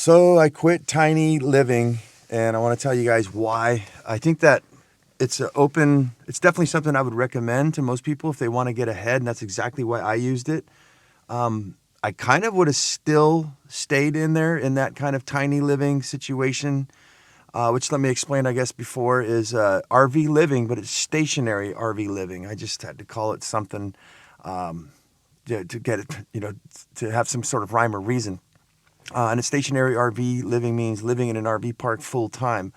So I quit tiny living, and I want to tell you guys why. I think that it's it's definitely something I would recommend to most people if they want to get ahead, and that's exactly why I used it. I kind of would have still stayed in there in that kind of tiny living situation, which let me explain, I guess, before is RV living, but it's stationary RV living. I just had to call it something to get it, to have some sort of rhyme or reason. And a stationary RV living means living in an RV park full time.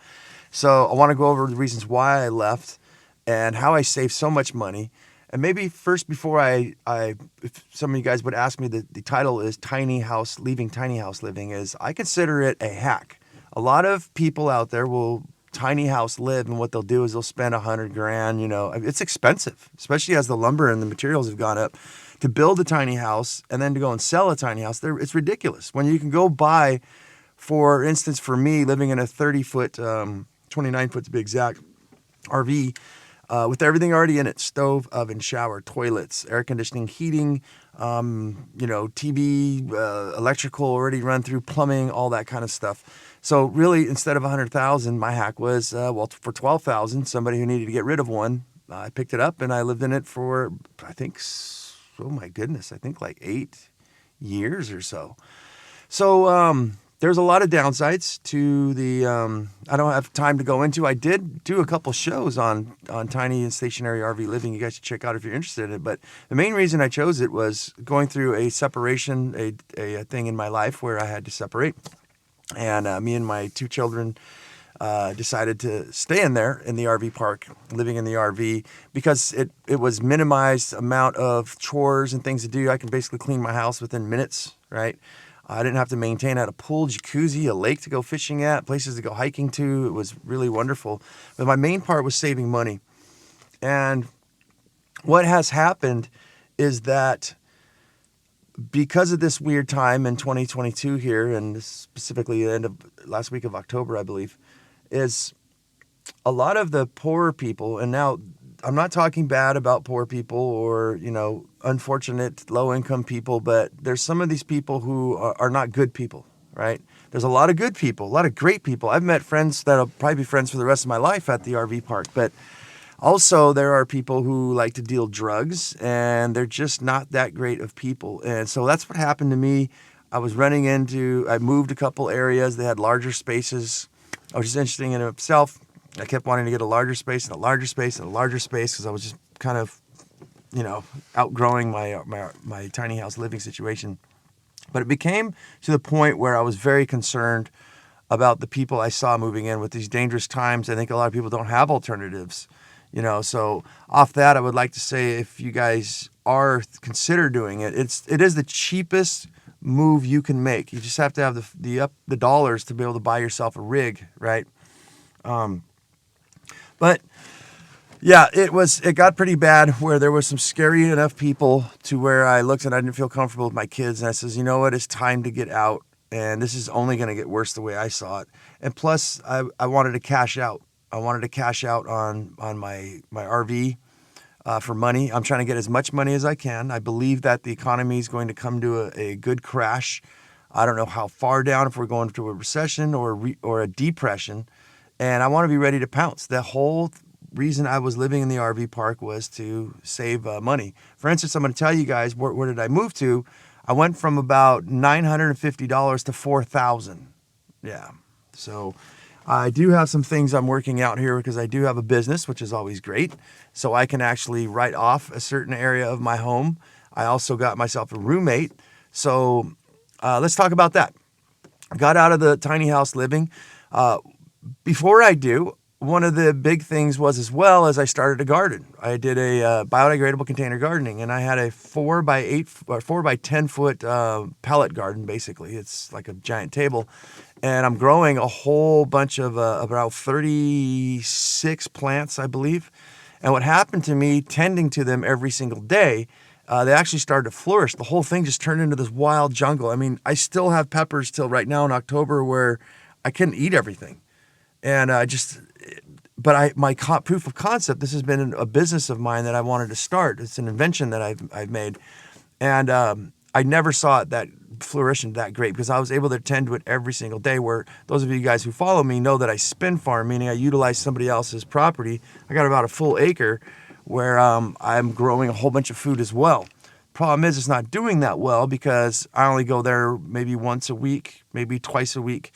So I want to go over the reasons why I left and how I saved so much money. And maybe first, before if some of you guys would ask me, the title is Tiny House Living, is I consider it a hack. A lot of people out there will tiny house live, and what they'll do is they'll spend $100,000. It's expensive, especially as the lumber and the materials have gone up. To build a tiny house and then to go and sell a tiny house, it's ridiculous. When you can go buy, for instance, for me, living in a 30-foot, 29-foot to be exact, RV, with everything already in it: stove, oven, shower, toilets, air conditioning, heating, TV, electrical already run through, plumbing, all that kind of stuff. So really, instead of $100,000, my hack was, for $12,000, somebody who needed to get rid of one, I picked it up and I lived in it for, I think, oh my goodness, I think like 8 years or so. So there's a lot of downsides to the, I don't have time to go into. I did do a couple shows on tiny and stationary RV living. You guys should check out if you're interested in it. But the main reason I chose it was going through a separation, a thing in my life where I had to separate. And me and my 2 children decided to stay in there in the RV park, living in the RV, because it was minimized amount of chores and things to do. I can basically clean my house within minutes, right? I didn't have to maintain. I had a pool, jacuzzi, a lake to go fishing at, places to go hiking to. It was really wonderful. But my main part was saving money. And what has happened is that because of this weird time in 2022 here, and specifically the end of last week of October, I believe, is a lot of the poorer people, and now I'm not talking bad about poor people or, unfortunate low-income people, but there's some of these people who are not good people, right? There's a lot of good people, a lot of great people. I've met friends that'll probably be friends for the rest of my life at the RV park, but also there are people who like to deal drugs, and they're just not that great of people. And so that's what happened to me. I moved a couple areas. They had larger spaces, which is interesting in itself. I kept wanting to get a larger space and a larger space and a larger space because I was just kind of, outgrowing my tiny house living situation. But it became to the point where I was very concerned about the people I saw moving in with these dangerous times. I think a lot of people don't have alternatives, So off that, I would like to say, if you guys consider doing it, it is the cheapest move you can make. You just have to have the dollars to be able to buy yourself a rig, right? But yeah, it got pretty bad where there was some scary enough people to where I looked and I didn't feel comfortable with my kids, and I says, you know what, it's time to get out, and this is only going to get worse the way I saw it. And plus, I wanted to cash out. I wanted to cash out on my RV for money. I'm trying to get as much money as I can. I believe that the economy is going to come to a good crash. I don't know how far down, if we're going to a recession or a depression, and I want to be ready to pounce. The whole reason I was living in the RV park was to save money. For instance, I'm going to tell you guys, where did I move to? I went from about $950 to $4,000. Yeah. So I do have some things I'm working out here because I do have a business, which is always great. So I can actually write off a certain area of my home. I also got myself a roommate. So let's talk about that. I got out of the tiny house living. Before I do, one of the big things was, as well as I started a garden. I did a biodegradable container gardening, and I had a 4 by 10 foot pallet garden. Basically, it's like a giant table, and I'm growing a whole bunch of about 36 plants, I believe. And what happened to me, tending to them every single day, they actually started to flourish. The whole thing just turned into this wild jungle. I mean, I still have peppers till right now in October where I couldn't eat everything. And my proof of concept, this has been a business of mine that I wanted to start. It's an invention that I've made. And I never saw it that flourishing that great because I was able to attend to it every single day. Where those of you guys who follow me know that I spin farm, meaning I utilize somebody else's property. I got about a full acre where I'm growing a whole bunch of food as well. Problem is, it's not doing that well because I only go there maybe once a week, maybe twice a week.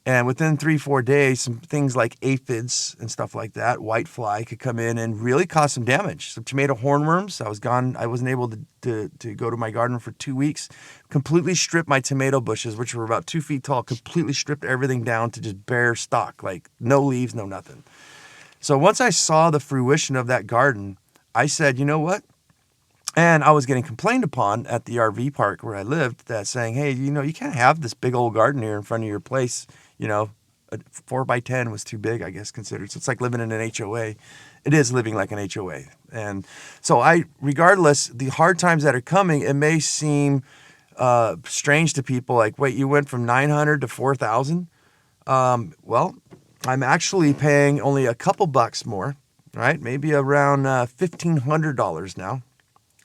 And within 3-4 days, some things like aphids and stuff like that, whitefly, could come in and really cause some damage. Some tomato hornworms. I was gone. I wasn't able to go to my garden for 2 weeks. Completely stripped my tomato bushes, which were about 2 feet tall. Completely stripped everything down to just bare stalk, like no leaves, no nothing. So once I saw the fruition of that garden, I said, you know what? And I was getting complained upon at the RV park where I lived that saying, hey, you can't have this big old garden here in front of your place. A 4x10 was too big, I guess, considered. So it's like living in an HOA. It is living like an HOA. And so regardless, the hard times that are coming, it may seem strange to people like, wait, you went from 900 to 4,000? Well, I'm actually paying only a couple bucks more, right? Maybe around $1,500 now.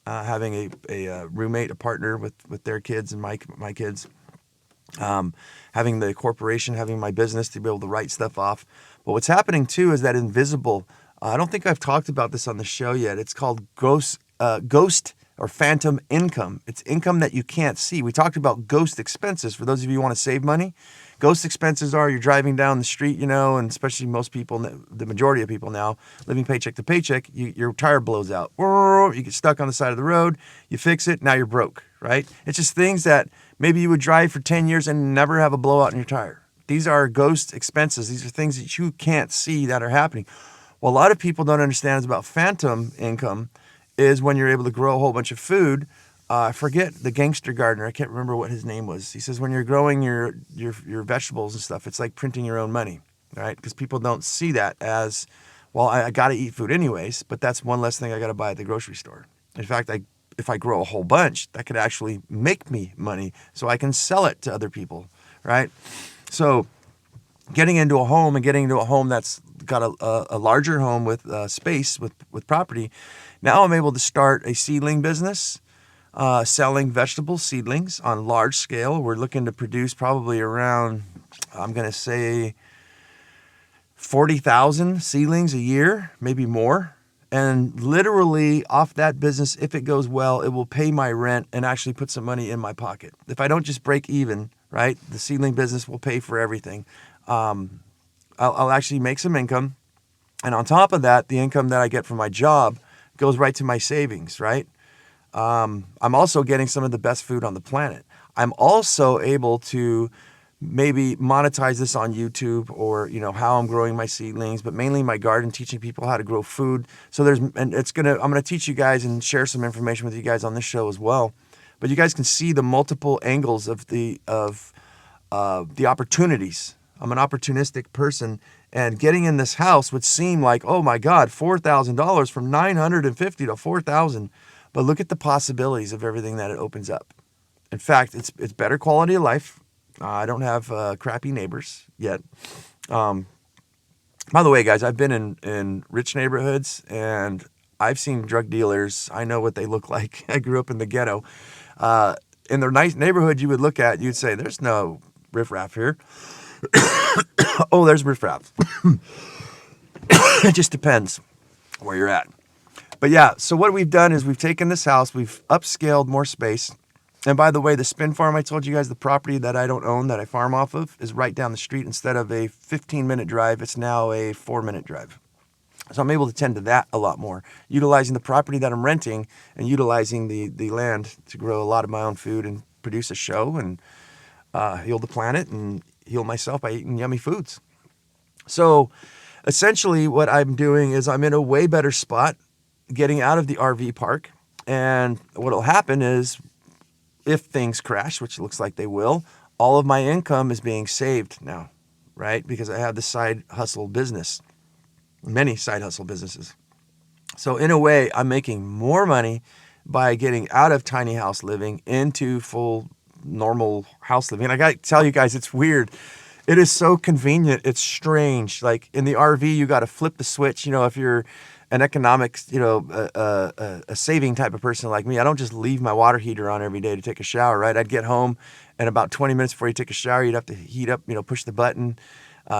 Having a roommate, a partner with their kids and my kids, having the corporation, having my business to be able to write stuff off. But what's happening too is that invisible. I don't think I've talked about this on the show yet. It's called ghost or phantom income. It's income that you can't see. We talked about ghost expenses. For those of you who want to save money, ghost expenses are you're driving down the street, and especially most people, the majority of people now, living paycheck to paycheck, your tire blows out. You get stuck on the side of the road, you fix it, now you're broke, right? It's just things that maybe you would drive for 10 years and never have a blowout in your tire. These are ghost expenses. These are things that you can't see that are happening. What a lot of people don't understand is about phantom income is when you're able to grow a whole bunch of food. I forget the gangster gardener. I can't remember what his name was. He says when you're growing your vegetables and stuff, it's like printing your own money, right? Because people don't see that as, well, I got to eat food anyways, but that's one less thing I got to buy at the grocery store. In fact, if I grow a whole bunch, that could actually make me money so I can sell it to other people, right? So getting into a home that's got a larger home with space, with property, now I'm able to start a seedling business, selling vegetable seedlings on large scale. We're looking to produce probably around, I'm going to say, 40,000 seedlings a year, maybe more. And literally off that business, if it goes well, it will pay my rent and actually put some money in my pocket. If I don't just break even, right, the seedling business will pay for everything. I'll actually make some income. And on top of that, the income that I get from my job goes right to my savings, right? I'm also getting some of the best food on the planet. I'm also able to maybe monetize this on YouTube or, how I'm growing my seedlings, but mainly my garden, teaching people how to grow food. So I'm going to teach you guys and share some information with you guys on this show as well. But you guys can see the multiple angles of the opportunities. I'm an opportunistic person, and getting in this house would seem like, oh my God, $4,000 from $950 to $4,000. But look at the possibilities of everything that it opens up. In fact, it's better quality of life. I don't have crappy neighbors yet. By the way, guys, I've been in rich neighborhoods, and I've seen drug dealers. I know what they look like. I grew up in the ghetto. In their nice neighborhood, you'd say, there's no riffraff here. Oh, there's riffraff. It just depends where you're at. But yeah, so what we've done is we've taken this house, we've upscaled more space. And by the way, the spin farm, I told you guys, the property that I don't own, that I farm off of, is right down the street. Instead of a 15-minute drive, it's now a 4-minute drive. So I'm able to tend to that a lot more, utilizing the property that I'm renting and utilizing the land to grow a lot of my own food and produce a show and heal the planet and heal myself by eating yummy foods. So essentially what I'm doing is I'm in a way better spot getting out of the RV park. And what will happen is if things crash, which looks like they will, all of my income is being saved now, right? Because I have the side hustle business, many side hustle businesses. So in a way, I'm making more money by getting out of tiny house living into full normal house living. And I got to tell you guys, it's weird. It is so convenient. It's strange. Like in the RV, you got to flip the switch. If you're an economics, a saving type of person like me, I don't just leave my water heater on every day to take a shower, right? I'd get home And about 20 minutes before you take a shower, you'd have to heat up, push the button,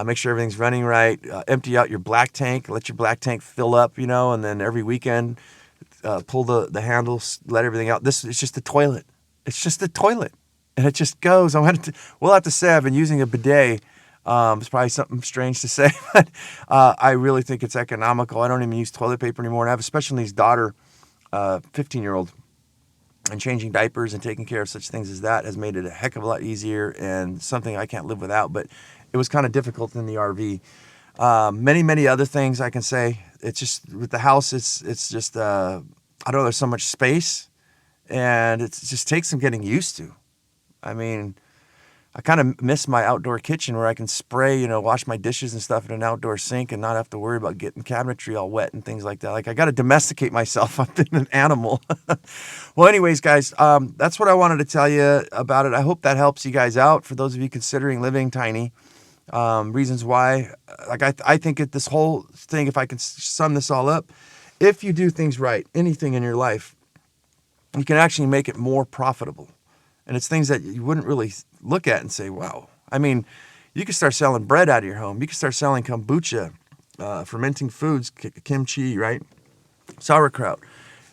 make sure everything's running right, empty out your black tank, let your black tank fill up, and then every weekend, pull the handles, let everything out. This is just a toilet. It's just a toilet. And it just goes. We'll have to say I've been using a bidet. It's probably something strange to say, but I really think it's economical. I don't even use toilet paper anymore. And I have a special needs daughter, 15-year-old, and changing diapers and taking care of such things as that has made it a heck of a lot easier and something I can't live without. But it was kind of difficult in the RV. Many, many other things I can say. It's just with the house, it's just, I don't know, there's so much space, and it just takes some getting used to. I mean, I kind of miss my outdoor kitchen where I can spray, wash my dishes and stuff in an outdoor sink and not have to worry about getting cabinetry all wet and things like that. Like, I got to domesticate myself. I've been an animal. Well, anyways, guys, that's what I wanted to tell you about it. I hope that helps you guys out. For those of you considering living tiny, reasons why, like, I think this whole thing, if I can sum this all up, if you do things right, anything in your life, you can actually make it more profitable. And it's things that you wouldn't really look at and say, wow. I mean, you can start selling bread out of your home. You can start selling kombucha, fermenting foods, kimchi, right? Sauerkraut.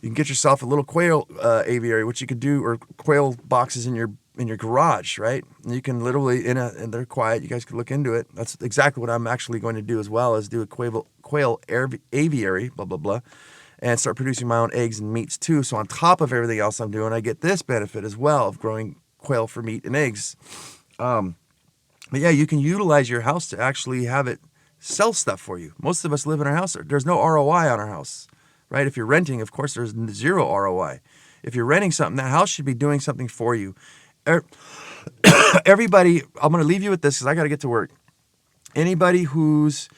You can get yourself a little quail aviary, which you could do, or quail boxes in your garage, right? And you can literally, and they're quiet. You guys could look into it. That's exactly what I'm actually going to do as well, as do a quail aviary, blah, blah, blah, and start producing my own eggs and meats too. So on top of everything else I'm doing, I get this benefit as well of growing quail for meat and eggs. But yeah, you can utilize your house to actually have it sell stuff for you. Most of us live in our house. There's no ROI on our house, right? If you're renting, of course, there's zero ROI. If you're renting something, that house should be doing something for you. Everybody, I'm going to leave you with this because I got to get to work. Anybody who's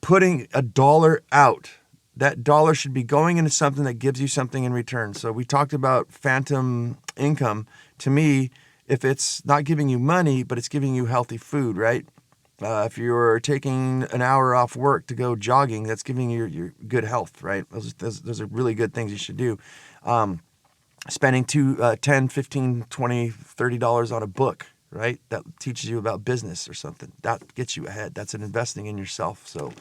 putting $1 out, that dollar should be going into something that gives you something in return. So we talked about phantom income. To me, if it's not giving you money, but it's giving you healthy food, right? If you're taking an hour off work to go jogging, that's giving you your good health, right? Those are really good things you should do. Spending $10, $15, $20, $30 on a book, right? That teaches you about business or something. That gets you ahead. That's an investing in yourself. So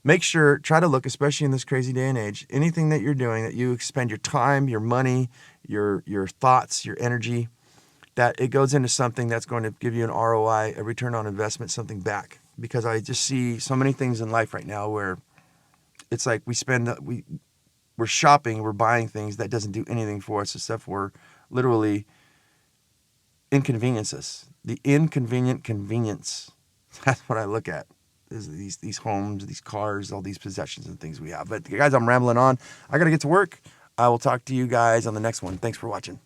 make sure, try to look, especially in this crazy day and age, anything that you're doing, that you expend your time, your money, your thoughts, your energy, that it goes into something that's going to give you an ROI, a return on investment, something back. Because I just see so many things in life right now where it's like we're shopping, we're buying things that doesn't do anything for us except for literally inconvenience us. The inconvenient convenience. That's what I look at. Is these homes, these cars, all these possessions and things we have. But guys, I'm rambling on. I got to get to work. I will talk to you guys on the next one. Thanks for watching.